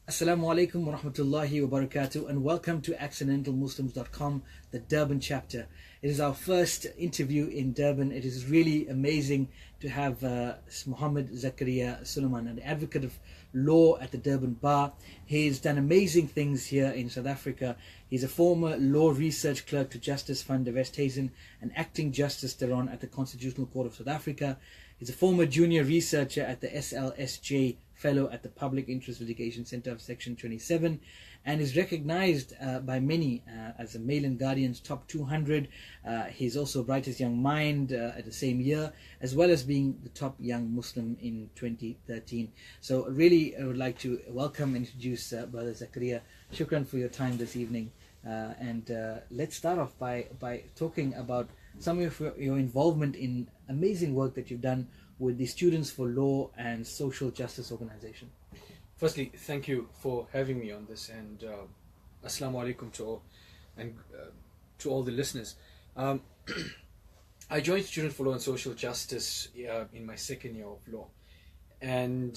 Assalamu alaikum wa rahmatullahi wa barakatuh, and welcome to AccidentalMuslims.com, the Durban chapter. It is our first interview in Durban. It is really amazing to have Muhammad Zakaria Suleman, an advocate of law at the Durban Bar. He's done amazing things here in South Africa. He's a former law research clerk to Justice Fund of Westhuizen and acting Justice Theron at the Constitutional Court of South Africa. He's a former junior researcher at the SLSJ Fellow at the Public Interest Litigation Center of Section 27, and is recognized by many as a Mail and Guardian's top 200. He's also Brightest Young Mind at the same year, as well as being the top young Muslim in 2013. So really, I would like to welcome and introduce Brother Zakaria. Shukran for your time this evening. And let's start off by talking about some of your involvement in amazing work that you've done with the Students for Law and Social Justice organization. Firstly, thank you for having me on this, and assalamu alaikum to all the listeners. I joined Students for Law and Social Justice in my second year of law, and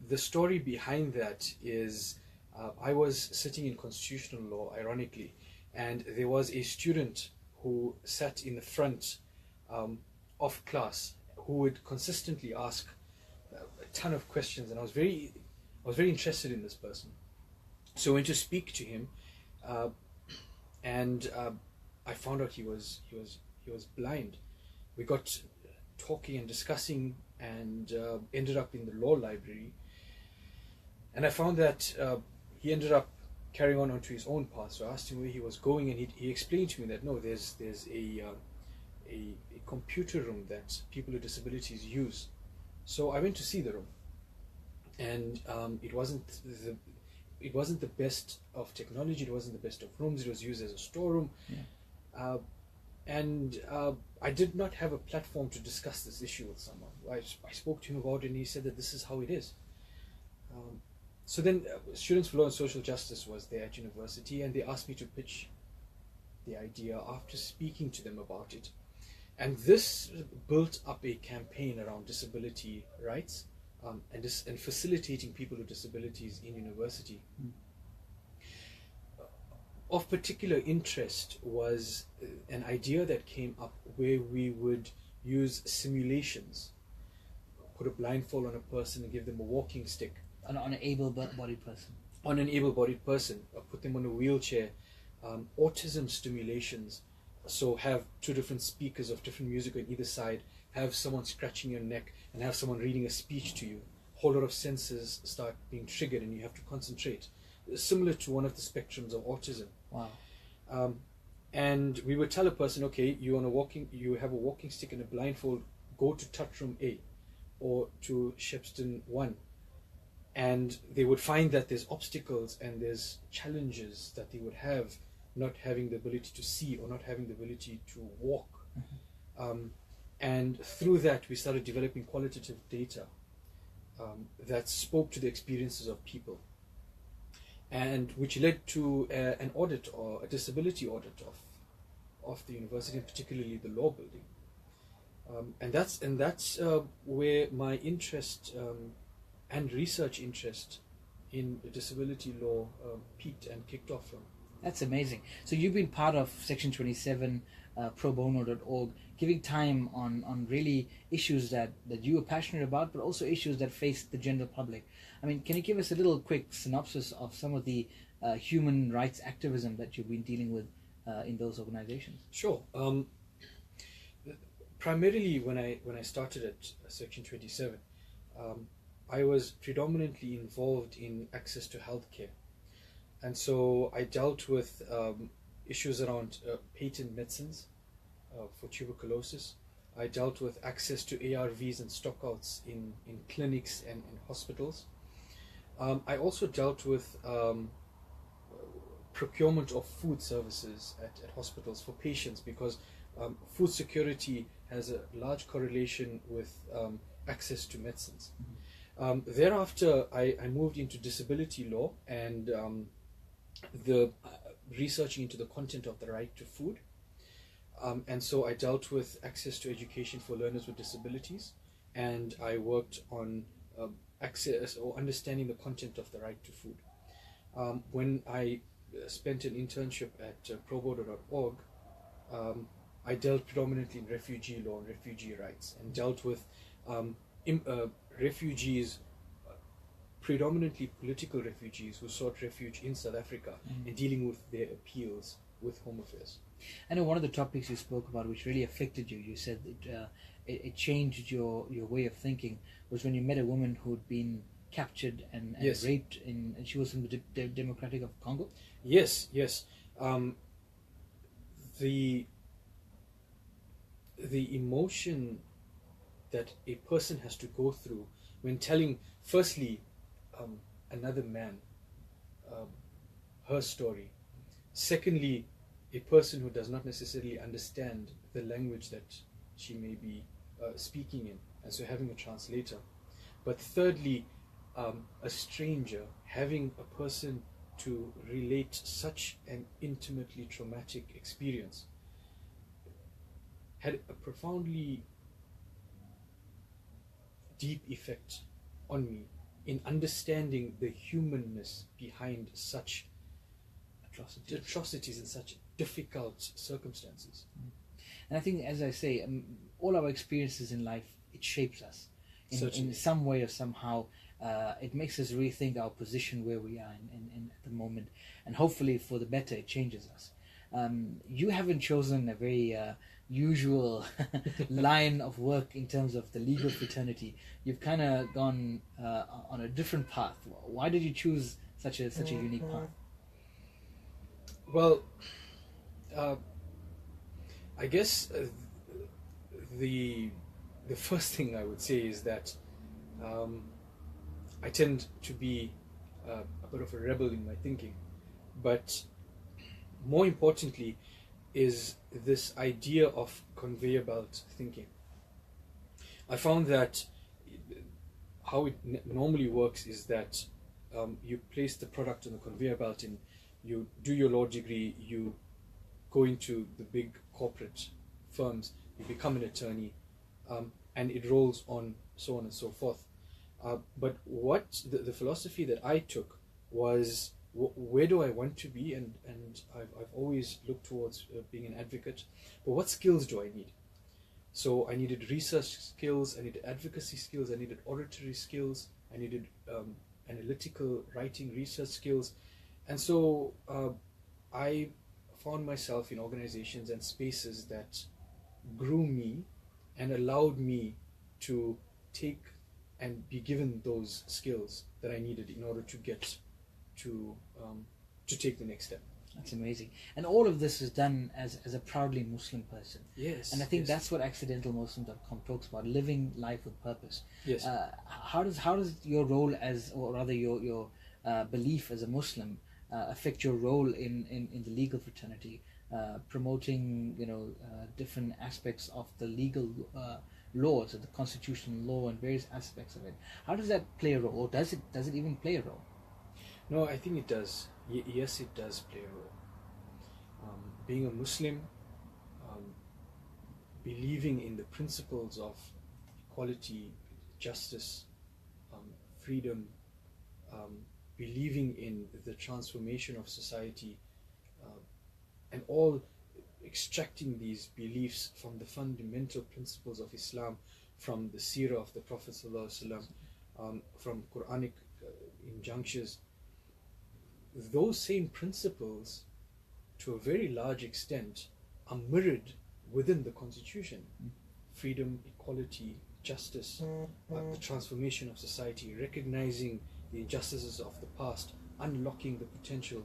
the story behind that is I was sitting in constitutional law, ironically, and there was a student who sat in the front of class who would consistently ask a ton of questions, and I was very interested in this person. So I went to speak to him, and I found out he was blind. We got talking and discussing, and ended up in the law library. And I found that he ended up carrying on onto his own path. So I asked him where he was going, and he explained to me that no, there's a computer room that people with disabilities use. So I went to see the room, and it wasn't the best of technology. It wasn't the best of rooms. It was used as a storeroom, and I did not have a platform to discuss this issue with someone. I spoke to him about it, and he said that this is how it is. So then, Students for Law and Social Justice was there at university, and they asked me to pitch the idea after speaking to them about it. And this built up a campaign around disability rights and facilitating people with disabilities in university. Of particular interest was an idea that came up where we would use simulations, put a blindfold on a person and give them a walking stick. On an able-bodied person. On an able-bodied person, or put them on a wheelchair. Autism stimulations. So have two different speakers of different music on either side, have someone scratching your neck, and have someone reading a speech to you. A whole lot of senses start being triggered, and you have to concentrate. Similar to one of the spectrums of autism. Wow. And we would tell a person, okay, you have a walking stick and a blindfold, go to touch room A or to Shepston 1. And they would find that there's obstacles and there's challenges that they would have, not having the ability to see or not having the ability to walk. And through that, we started developing qualitative data that spoke to the experiences of people, and which led to an audit, or a disability audit of the university, and particularly the law building. And that's where my interest and research interest in disability law peaked and kicked off from. That's amazing. So you've been part of Section 27, probono.org, giving time on really issues that you are passionate about, but also issues that face the general public. I mean, can you give us a little quick synopsis of some of the human rights activism that you've been dealing with in those organizations? Sure. Primarily, when I started at Section 27, I was predominantly involved in access to healthcare. And so I dealt with issues around patent medicines for tuberculosis. I dealt with access to ARVs and stockouts in clinics and in hospitals. I also dealt with procurement of food services at hospitals for patients, because food security has a large correlation with access to medicines. Thereafter, I moved into disability law and the researching into the content of the right to food. And so I dealt with access to education for learners with disabilities, and I worked on access or understanding the content of the right to food. When I spent an internship at probono.org, I dealt predominantly in refugee law and refugee rights, and dealt with refugees, predominantly political refugees who sought refuge in South Africa, and dealing with their appeals with Home Affairs. I know one of the topics you spoke about which really affected you, you said that it changed your way of thinking, was when you met a woman who'd been captured and Yes. raped, and she was in the Democratic of Congo? Yes. The emotion that a person has to go through when telling, firstly, another man her story. Secondly, a person who does not necessarily understand the language that she may be speaking in, and so having a translator. But thirdly, a stranger, having a person to relate such an intimately traumatic experience, had a profoundly deep effect on me in understanding the humanness behind such atrocities in such difficult circumstances. And I think, as I say, all our experiences in life, it shapes us in some way or somehow. It makes us rethink our position where we are in at the moment, and hopefully for the better it changes us. You haven't chosen a very usual line of work in terms of the legal fraternity. You've kind of gone on a different path. Why did you choose such a unique path? Well, I guess the first thing I would say is that I tend to be a bit of a rebel in my thinking, but more importantly is this idea of conveyor belt thinking. I found that how it normally works is that you place the product on the conveyor belt, and you do your law degree, you go into the big corporate firms, you become an attorney, and it rolls on, so on and so forth. But what the philosophy that I took was, where do I want to be? And I've always looked towards being an advocate. But what skills do I need? So I needed research skills, I needed advocacy skills, I needed oratory skills, I needed analytical writing, research skills. And so I found myself in organizations and spaces that grew me and allowed me to take and be given those skills that I needed in order to get to take the next step. That's amazing. And all of this is done as a proudly Muslim person. Yes. And I think yes. that's what AccidentalMuslims.com talks about, living life with purpose. Yes. How does your role as, or rather your belief as a Muslim affect your role in the legal fraternity, promoting different aspects of the legal laws, of the constitutional law and various aspects of it? How does that play a role, or does it even play a role? No, I think it does. Yes, it does play a role. Being a Muslim, believing in the principles of equality, justice, freedom, believing in the transformation of society, and all extracting these beliefs from the fundamental principles of Islam, from the seerah of the Prophet ﷺ, from Quranic injunctions. Those same principles, to a very large extent, are mirrored within the Constitution. Freedom, equality, justice, the transformation of society, recognizing the injustices of the past, unlocking the potential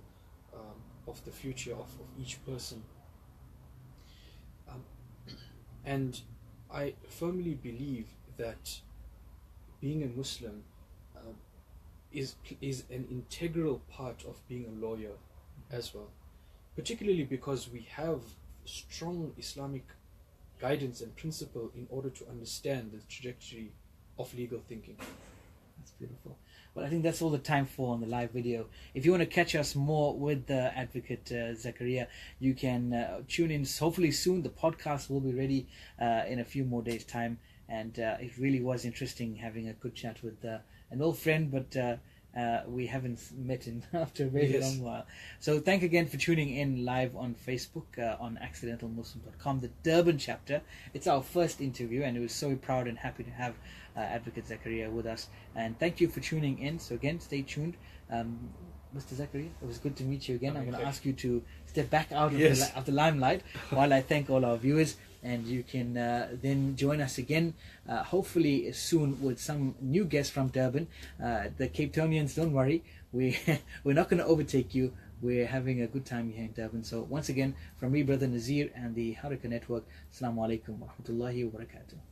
of the future of each person. And I firmly believe that being a Muslim is an integral part of being a lawyer as well, particularly because we have strong Islamic guidance and principle in order to understand the trajectory of legal thinking. That's beautiful. Well, I think that's all the time for on the live video. If you want to catch us more with the Advocate Zakaria, you can tune in hopefully soon. The podcast will be ready in a few more days' time. And it really was interesting having a good chat with an old friend, but we haven't met in after a very Yes. long while. So thank again for tuning in live on Facebook on AccidentalMuslims.com, the Durban chapter. It's our first interview, and we're so proud and happy to have Advocate Zakaria with us. And thank you for tuning in. So again, stay tuned. Mr. Zakaria, it was good to meet you again. I'm going to ask you to step back out of the limelight while I thank all our viewers, and you can then join us again, hopefully soon, with some new guests from Durban. The Cape Townians, don't worry, we're not going to overtake you. We're having a good time here in Durban. So once again, from me, Brother Nazeer and the Haraka Network, Assalamu alaikum wa rahmatullahi wa barakatuh.